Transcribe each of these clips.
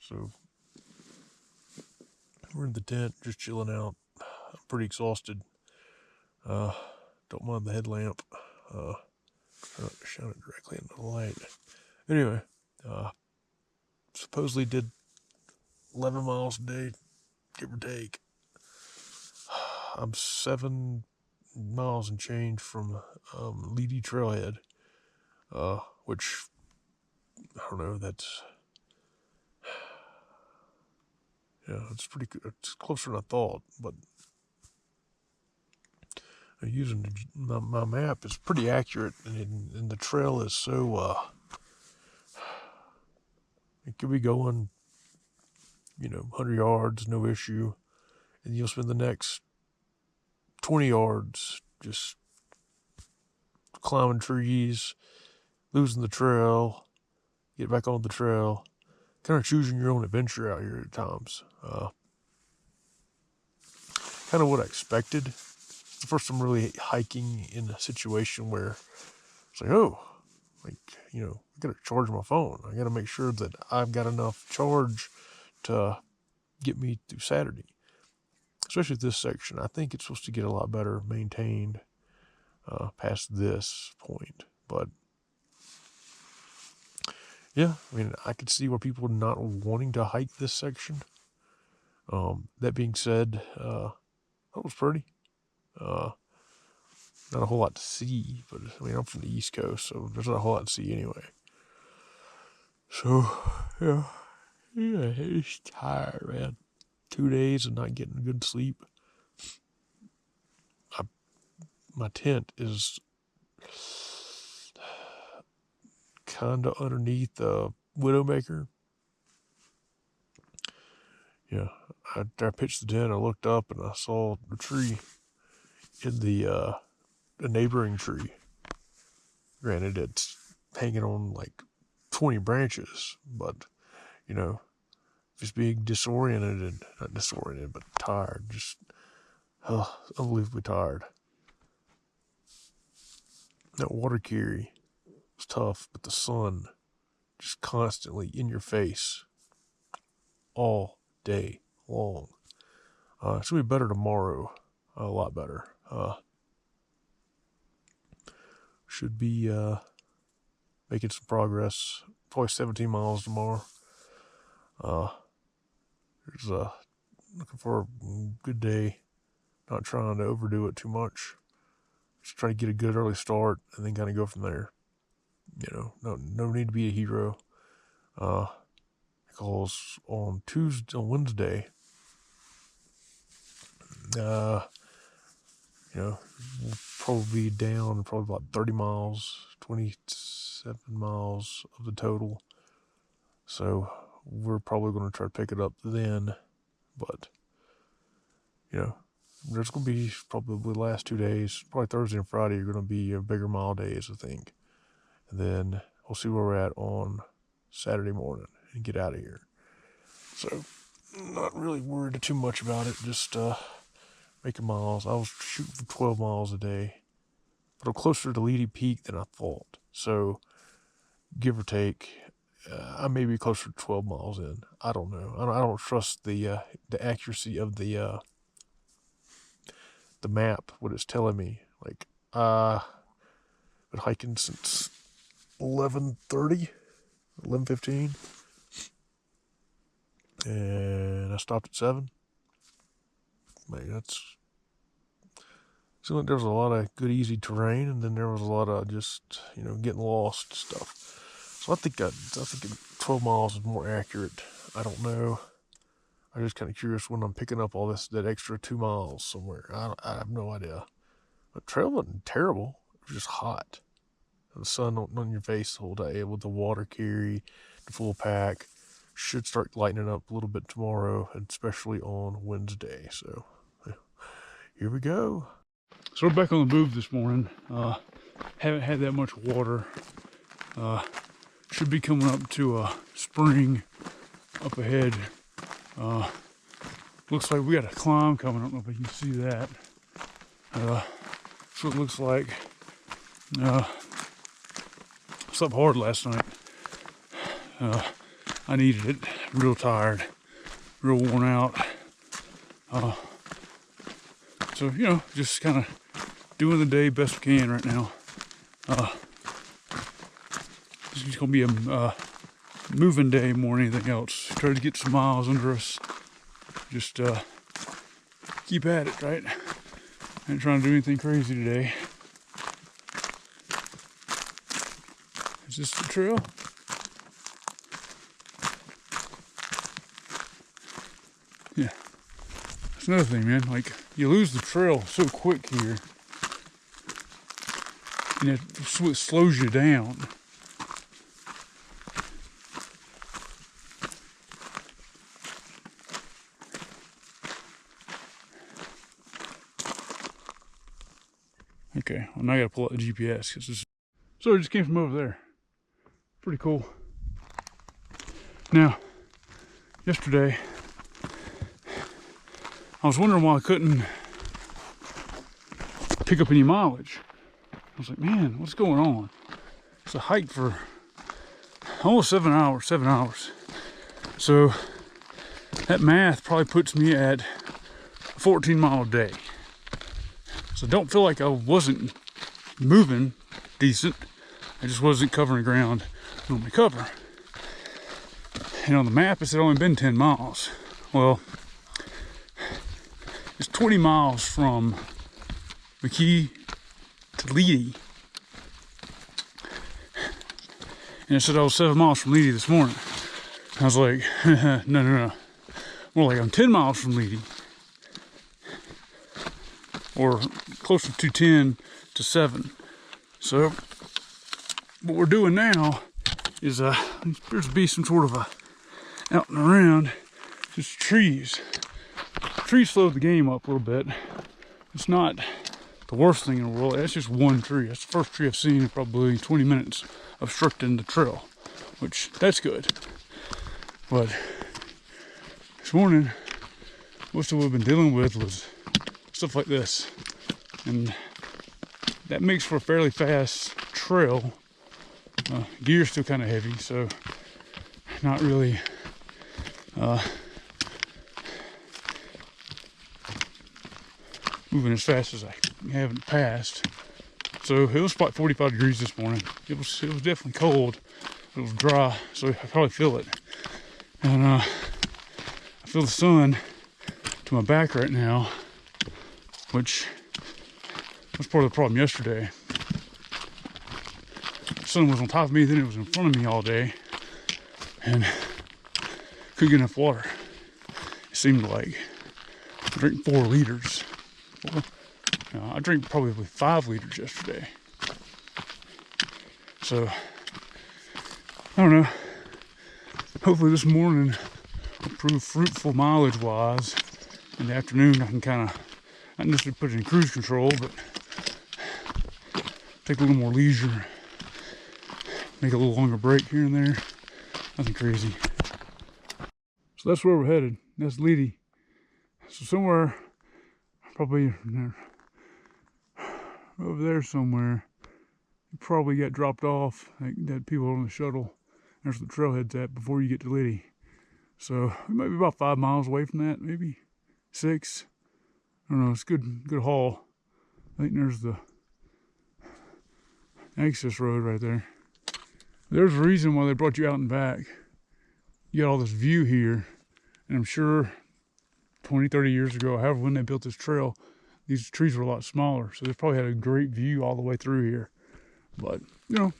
So we're in the tent, just chilling out. I'm pretty exhausted. Don't mind the headlamp. Not shine it directly into the light. Anyway, supposedly did 11 miles a day, give or take. I'm 7 miles and change from Leedy Trailhead, which, I don't know, that's, yeah, it's pretty good. It's closer than I thought, but using my map is pretty accurate, and the trail is so, it could be going, 100 yards, no issue, and you'll spend the next 20 yards just climbing trees, losing the trail, get back on the trail, kind of choosing your own adventure out here at times. Kind of what I expected. First, I'm really hiking in a situation where it's like, I gotta charge my phone. I gotta make sure that I've got enough charge to get me through Saturday. Especially this section. I think it's supposed to get a lot better maintained past this point. But yeah, I could see where people are not wanting to hike this section. That being said, that was pretty. Not a whole lot to see, but I'm from the East Coast, so there's not a whole lot to see anyway. So, yeah, it's tired, man. 2 days of not getting good sleep. My tent is kind of underneath the Widowmaker. Yeah, I pitched the tent. I looked up and I saw the tree in the neighboring tree. Granted, it's hanging on like 20 branches, but just being not disoriented, but tired, just unbelievably tired. That water carry was tough, but the sun just constantly in your face all day long. It's gonna be better tomorrow, a lot better. Should be making some progress. Probably 17 miles tomorrow. Looking for a good day. Not trying to overdo it too much. Just try to get a good early start and then kind of go from there. No need to be a hero. Because on Wednesday, we'll probably be down about 30 miles, 27 miles of the total. So we're probably going to try to pick it up then. But, there's going to be probably the last 2 days, probably Thursday and Friday are going to be bigger mile days, I think. And then we'll see where we're at on Saturday morning and get out of here. So, not really worried too much about it, just making miles. I was shooting for 12 miles a day, but I'm closer to Leedy Peak than I thought. So, give or take, I may be closer to 12 miles in. I don't know. I don't trust the accuracy of the map, what it's telling me. Like, been hiking since 11:30, 11:15, and I stopped at 7. Man, seemed like there was a lot of good, easy terrain, and then there was a lot of just, getting lost stuff. So I think 12 miles is more accurate. I don't know. I'm just kind of curious when I'm picking up all that extra 2 miles somewhere. I have no idea. But trail wasn't terrible. It was just hot. The sun on your face the whole day with the water carry, the full pack. Should start lightening up a little bit tomorrow, and especially on Wednesday. So here we go. So we're back on the move this morning. Haven't had that much water. Should be coming up to a spring up ahead. Looks like we got a climb coming. I don't know if you can see that. So it looks like. Slept hard last night. I needed it. real tired, real worn out. So, you know, just kind of doing the day best we can right now. It's just going to be a moving day more than anything else. Try to get some miles under us. Just keep at it, right? I ain't trying to do anything crazy today. Is this the trail? Yeah. That's another thing, man. Like, you lose the trail so quick here. And it slows you down. Okay, well now I gotta pull out the GPS. So I just came from over there. Pretty cool. Now, yesterday, I was wondering why I couldn't pick up any mileage. I was like, man, what's going on? It's a hike for almost 7 hours. So that math probably puts me at a 14-mile day. So don't feel like I wasn't moving decent. I just wasn't covering ground I normally cover. And on the map, it said only been 10 miles. Well, it's 20 miles from McKee to Leedy. And it said I was 7 miles from Leedy this morning. I was like, no. More like I'm 10 miles from Leedy. Or closer to 10 to 7. So what we're doing now is appears to be some sort of a out and around, just trees. Trees slowed the game up a little bit. It's not the worst thing in the world. That's just one tree. That's the first tree I've seen in probably 20 minutes obstructing the trail, which that's good. But this morning, most of what we've been dealing with was stuff like this, and that makes for a fairly fast trail. Gear's still kind of heavy, so not really moving as fast as I have in the past. So it was about 45 degrees this morning. It was definitely cold. It was dry, so I probably feel it. And I feel the sun to my back right now, which was part of the problem yesterday. The sun was on top of me, then it was in front of me all day, and couldn't get enough water. It seemed like I drank 4 liters. I drank probably 5 liters yesterday. So, I don't know. Hopefully this morning will prove fruitful mileage-wise. In the afternoon, I can kind of, not necessarily put it in cruise control, but take a little more leisure. Make a little longer break here and there. Nothing crazy. So that's where we're headed. That's Leedy. So somewhere, probably over there somewhere, you probably got dropped off. Like that people on the shuttle. There's the trailhead's at before you get to Leedy. So we might be about 5 miles away from that, maybe 6. I don't know. It's good haul. I think there's the access road right there. There's a reason why they brought you out and back. You got all this view here, and I'm sure 20, 30 years ago, however when they built this trail, these trees were a lot smaller, so they probably had a great view all the way through here. But, you know,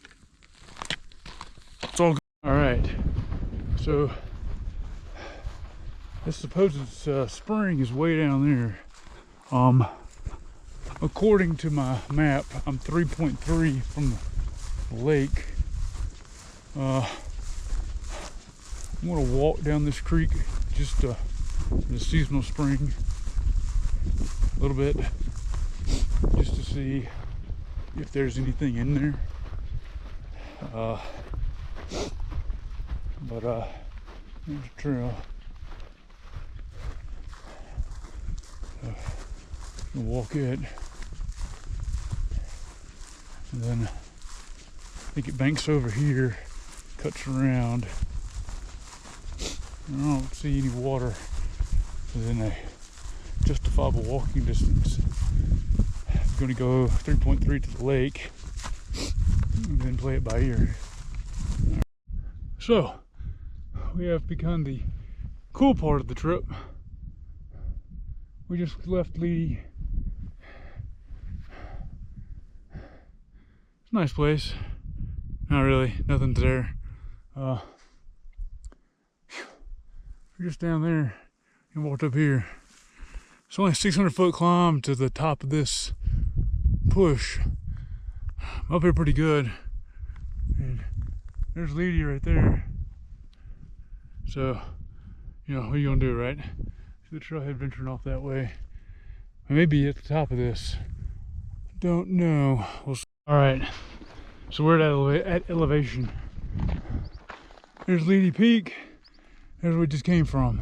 it's all good. All right, so this supposed spring is way down there. According to my map, I'm 3.3 from the lake. I'm gonna walk down this creek just to the seasonal spring a little bit, just to see if there's anything in there. But there's a trail. I'll walk it, and then I think it banks over here, cuts around, I don't see any water within a justifiable walking distance. I'm going to go 3.3 to the lake and then play it by ear. So, we have begun the cool part of the trip. We just left Lee. It's a nice place. Not really, nothing's there. We're just down there and walked up here. It's only a 600-foot climb to the top of this push. I'm up here pretty good. And there's Leedy right there. So, you know, what are you gonna do, right? See the trailhead venturing off that way. I may be at the top of this. Don't know. All right, so we're at elevation. There's Leedy Peak. There's where we just came from.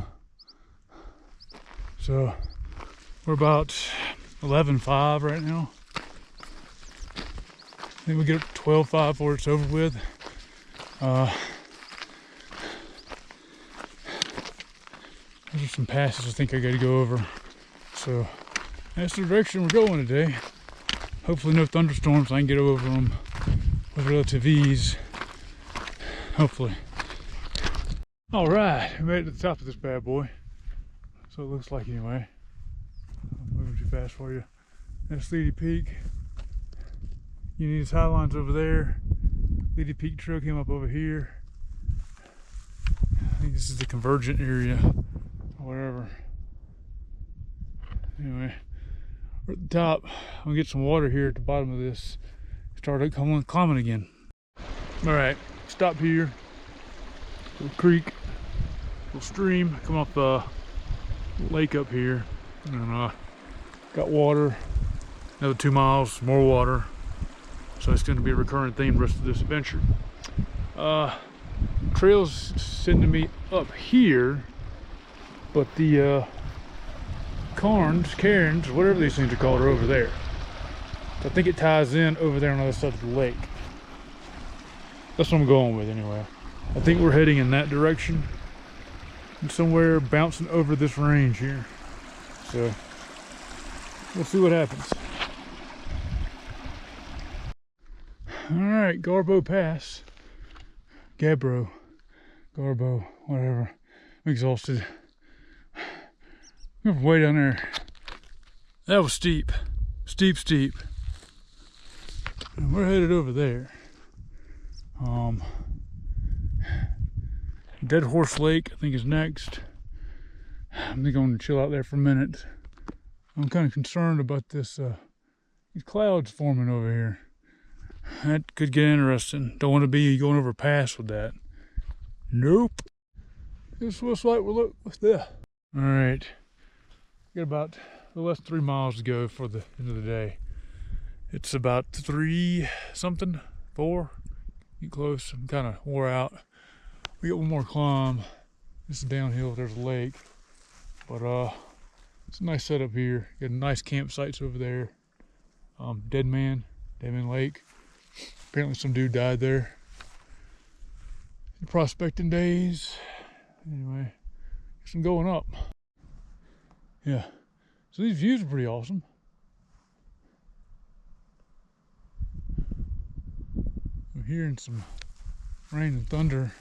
So we're about 11.5 right now. I think we get up to 12.5 before it's over with. Those are some passes I think I got to go over. So that's the direction we're going today. Hopefully no thunderstorms. I can get over them with relative ease. Hopefully. All right, we made it to the top of this bad boy. So it looks like anyway. I'm moving too fast for you. That's Leedy Peak. Uinta Highline's over there. Leedy Peak Trail came up over here. I think this is the convergent area or whatever. Anyway, we're at the top. I'm gonna get some water here at the bottom of this. Start climbing again. All right, stop here. Little creek, little stream, come up the lake up here, and got water. Another 2 miles, more water. So it's going to be a recurring theme the rest of this adventure. Trail's sending me up here, but the cairns, whatever these things are called, are over there. So I think it ties in over there on the other side of the lake. That's what I'm going with anyway. I think we're heading in that direction. And somewhere bouncing over this range here. So we'll see what happens. Alright, Garbo Pass. Garbo, whatever. I'm exhausted. We're way down there. That was steep. Steep. And we're headed over there. Dead Horse Lake, I think, is next. I'm going to chill out there for a minute. I'm kind of concerned about this, these clouds forming over here. That could get interesting. Don't want to be going over a pass with that. Nope. This looks like what's that? All right. Got about a little less than 3 miles to go for the end of the day. It's about 3 something, 4. Get close. I'm kind of wore out. We got one more climb. This is downhill. There's a lake, but it's a nice setup here. Got nice campsites over there. Dead Man Lake. Apparently some dude died there. Prospecting days. Anyway, I'm going up. Yeah. So these views are pretty awesome. I'm hearing some rain and thunder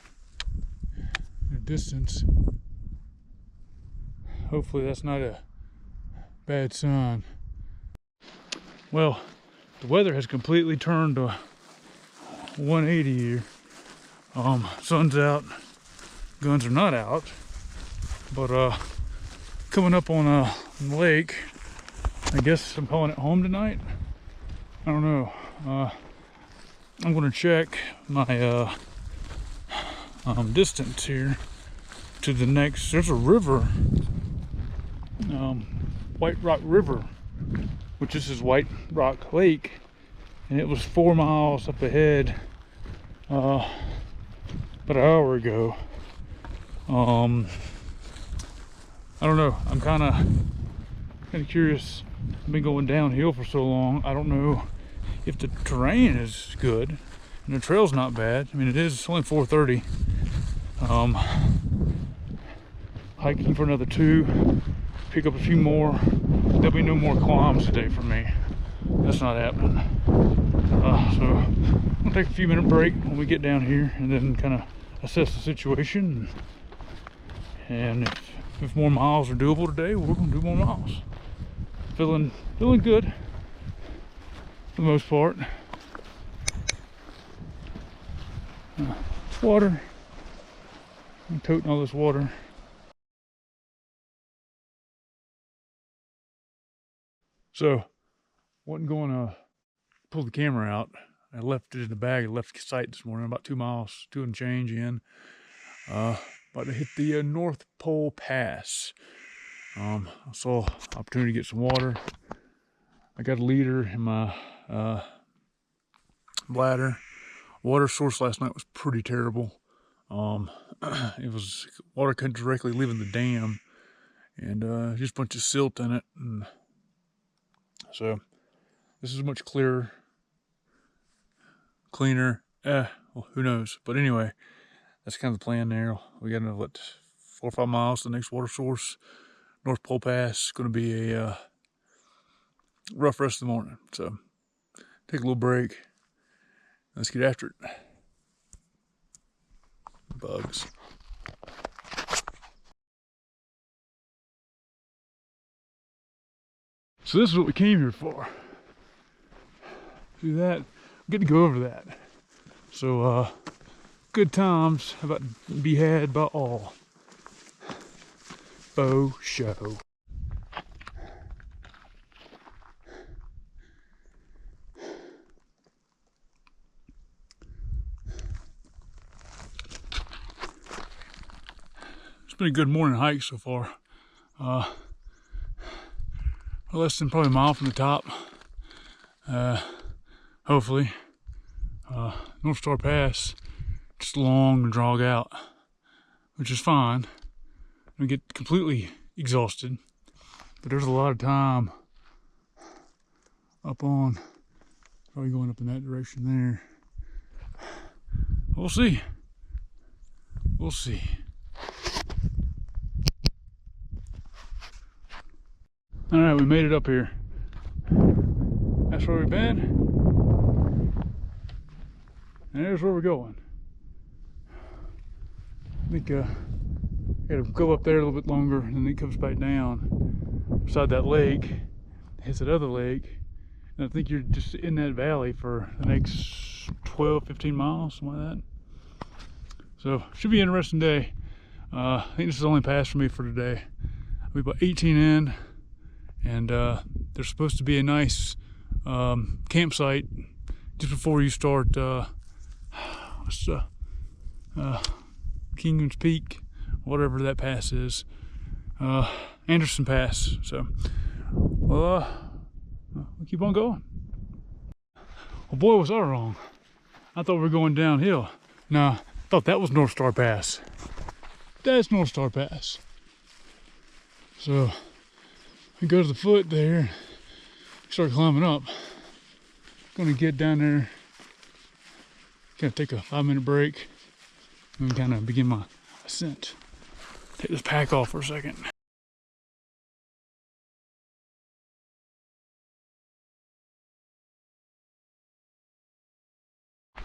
in the distance. Hopefully that's not a bad sign. Well, the weather has completely turned to 180 here. Sun's out, guns are not out, but coming up on the lake. I guess I'm calling it home tonight. I don't know. I'm gonna check my distance here to the next. There's a river, White Rock River, which this is White Rock Lake, and it was 4 miles up ahead about an hour ago. I don't know. I'm kind of curious. I've been going downhill for so long. I don't know if the terrain is good and the trail's not bad. I mean, it is only 4:30. hiking for another 2, pick up a few more. There'll be no more climbs today for me. That's not happening. So we'll take a few minute break when we get down here and then kind of assess the situation. And if more miles are doable today, we're gonna do more miles. Feeling good for the most part. Water. I'm toting all this water. So, wasn't going to pull the camera out. I left it in the bag. I left site this morning, about 2 miles, 2 and change in. About to hit the North Pole Pass. I saw opportunity to get some water. I got a liter in my bladder. Water source last night was pretty terrible. It was water couldn't directly leaving the dam, and just a bunch of silt in it. And so this is much clearer, cleaner. Well, who knows? But anyway, that's kind of the plan there. We got another 4 or 5 miles to the next water source. North Pole Pass. Going to be a rough rest of the morning. So take a little break. Let's get after it. Bugs. So this is what we came here for. See that? We get to go over that. So good times about to be had by all. Faux show. It's been a good morning hike so far. Less than probably a mile from the top. Hopefully. North Star Pass, just long and drag out, which is fine. We get completely exhausted, but there's a lot of time up on, probably going up in that direction there. We'll see. We'll see. All right, we made it up here. That's where we've been. And there's where we're going. I think gotta go up there a little bit longer, and then it comes back down beside that lake, hits that other lake, and I think you're just in that valley for the next 12, 15 miles, something like that. So should be an interesting day. I think this is the only pass for me for today. I'll be about 18 in, and there's supposed to be a nice campsite just before you start Kingdom's Peak, whatever that pass is, Anderson Pass. So we'll keep on going. Well, boy, was I wrong. I thought we were going downhill. Nah, I thought that was North Star Pass. That's North Star Pass. So we go to the foot there, start climbing up. Gonna get down there, kind of take a 5-minute break, and kind of begin my ascent. Take this pack off for a second.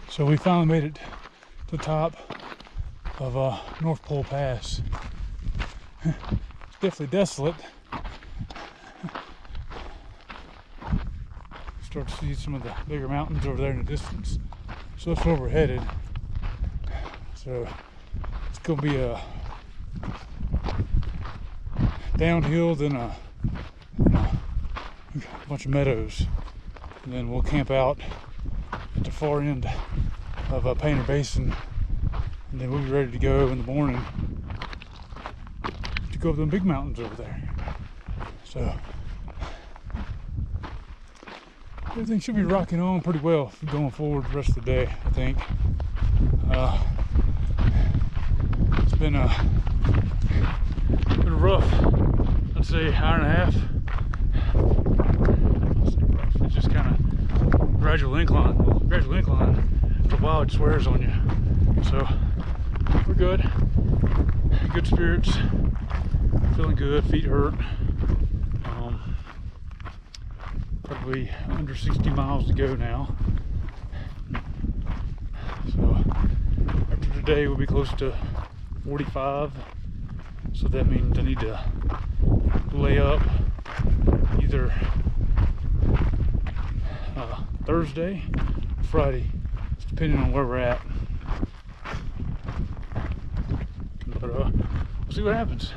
So we finally made it to the top of North Pole Pass. It's definitely desolate. Start to see some of the bigger mountains over there in the distance. So that's where we're headed. So it's gonna be a downhill, then a bunch of meadows, and then we'll camp out at the far end of Painter Basin, and then we'll be ready to go in the morning to go up the big mountains over there. So everything should be rocking on pretty well going forward the rest of the day, I think. It's been rough. I'd say hour and a half. It's just kind of gradual incline. Well, gradual incline, after a while it just wears on you. So we're good. Good spirits. feeling good. Feet hurt. Probably under 60 miles to go now. So after today we'll be close to 45. So that means I need to lay up either Thursday or Friday, depending on where we're at. But we'll see what happens.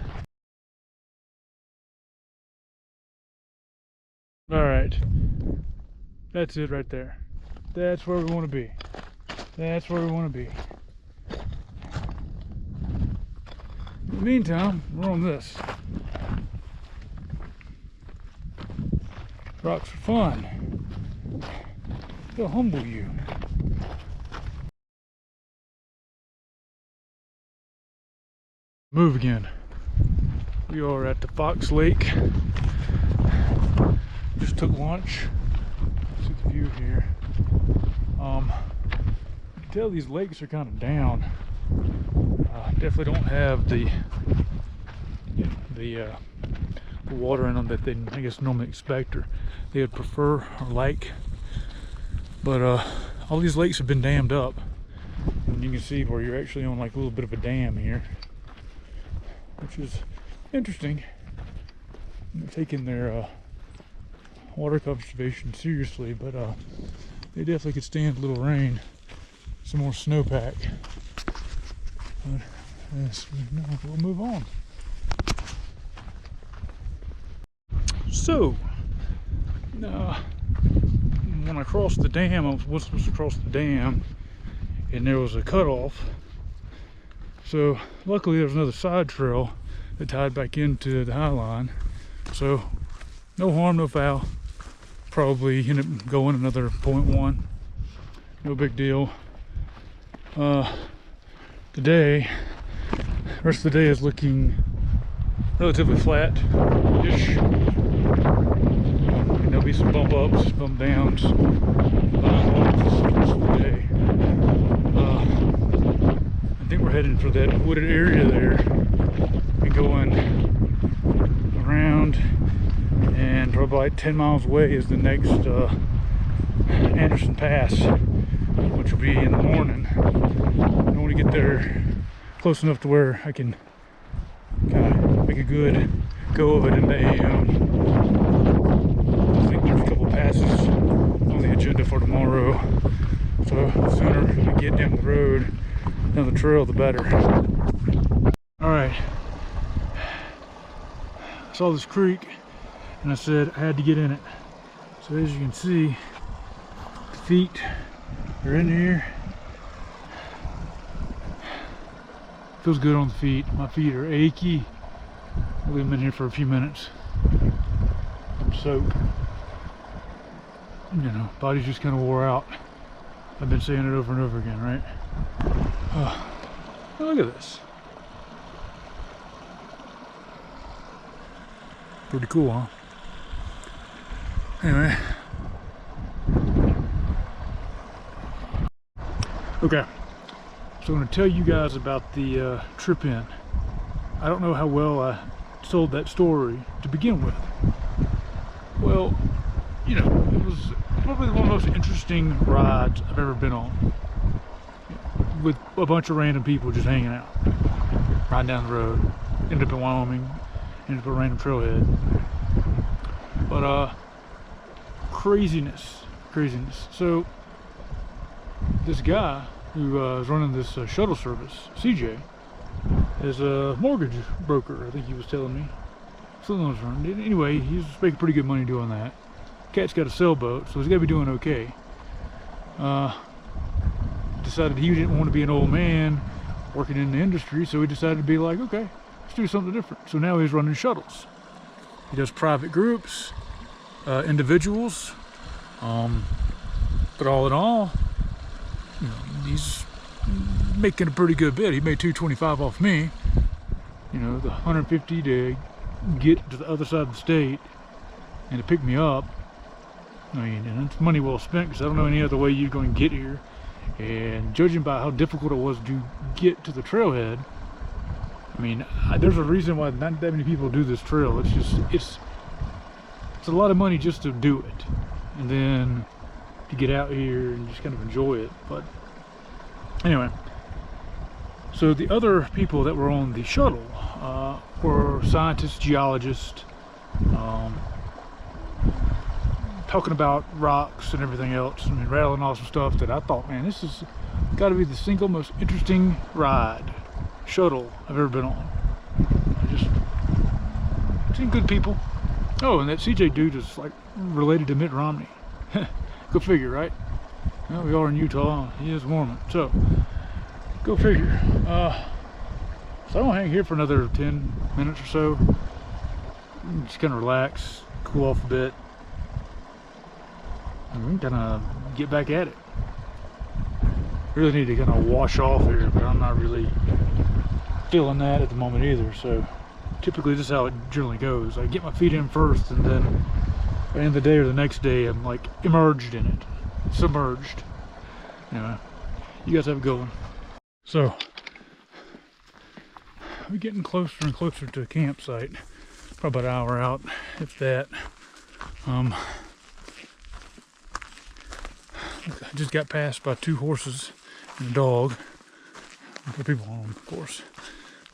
Alright, that's it right there. That's where we want to be. That's where we want to be. In the meantime, we're on this. Rocks for fun. They'll humble you. Move again. We are at the Fox Lake. Just took lunch. See the view here. You can tell these lakes are kind of down. Definitely don't have the water in them that they, I guess, normally expect or they would prefer or like. But all these lakes have been dammed up, and you can see where you're actually on like a little bit of a dam here, which is interesting. They're taking their water conservation seriously, but they definitely could stand a little rain, some more snowpack. But yes, no, we'll move on. So, when I crossed the dam, I was supposed to cross the dam, and there was a cutoff. So, luckily, there was another side trail that tied back into the Highline. So, no harm, no foul. Probably end up going another 0.1. No big deal. The rest of the day is looking relatively flat-ish. And there'll be some bump ups, bump downs, day. I think we're heading for that wooded area there and going around, and probably like 10 miles away is the next Anderson Pass, which will be in the morning. I want to get there close enough to where I can kind of make a good go of it in the AM. I think there's a couple passes on the agenda for tomorrow, so the sooner I get down the road, down the trail, the better. Alright, I saw this creek and I said I had to get in it. So as you can see, the feet are in here. Feels good on the feet. My feet are achy. I'll leave them in here for a few minutes. I'm soaked. You know, body's just kind of wore out. I've been saying it over and over again, right? Oh, look at this. Pretty cool, huh? Anyway. Okay. So I'm going to tell you guys about the trip in. I don't know how well I told that story to begin with. Well, you know, it was probably one of the most interesting rides I've ever been on. With a bunch of random people just hanging out, riding down the road. Ended up in Wyoming, ended up at a random trailhead. But craziness. So this guy who is running this shuttle service, CJ, is a mortgage broker, I think he was telling me. Something was wrong. Anyway, he's making pretty good money doing that. Cat's got a sailboat, so he's got to be doing okay. Decided he didn't want to be an old man working in the industry, so he decided to be like, okay, let's do something different. So now he's running shuttles. He does private groups, individuals, but all in all, you know, he's making a pretty good bit. He made $225 off me. You know, the $150 to get to the other side of the state and to pick me up. I mean, and it's money well spent, because I don't know any other way you're going to get here. And judging by how difficult it was to get to the trailhead, I mean, there's a reason why not that many people do this trail. It's a lot of money just to do it, and then to get out here and just kind of enjoy it. But anyway, so the other people that were on the shuttle were scientists, geologists, talking about rocks and everything else. I mean, rattling off some stuff that I thought, man, this has got to be the single most interesting shuttle I've ever been on. I just seen good people. Oh, and that CJ dude is like related to Mitt Romney. Go figure, right? Well, we are in Utah. He is Mormon, so go figure. So I'm gonna hang here for another 10 minutes or so. Just kind of relax, cool off a bit, and kind of get back at it. Really need to kind of wash off here, but I'm not really feeling that at the moment either. So typically this is how it generally goes. I get my feet in first, and then by the end of the day or the next day I'm like immersed in it, submerged. Anyway, you guys have a good one. So we're getting closer and closer to the campsite. Probably about an hour out, if that. I just got passed by 2 horses and a dog. There are people on them, of course.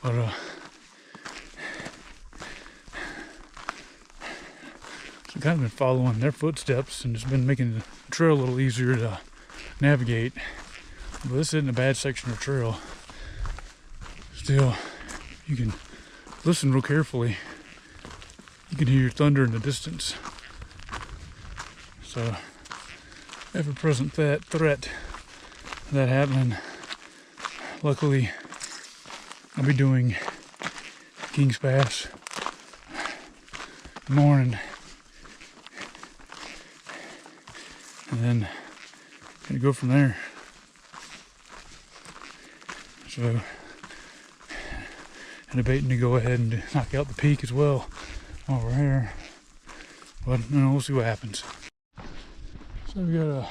But so I've kind of been following their footsteps and just been making the trail a little easier to navigate. But this isn't a bad section of trail. Still, you can listen real carefully. You can hear thunder in the distance. So, ever present that threat of that happening. Luckily, I'll be doing King's Pass in the morning, and then gonna go from there. So, I'm debating to go ahead and knock out the peak as well while we're here, but you know, we'll see what happens. So we got a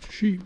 sheep.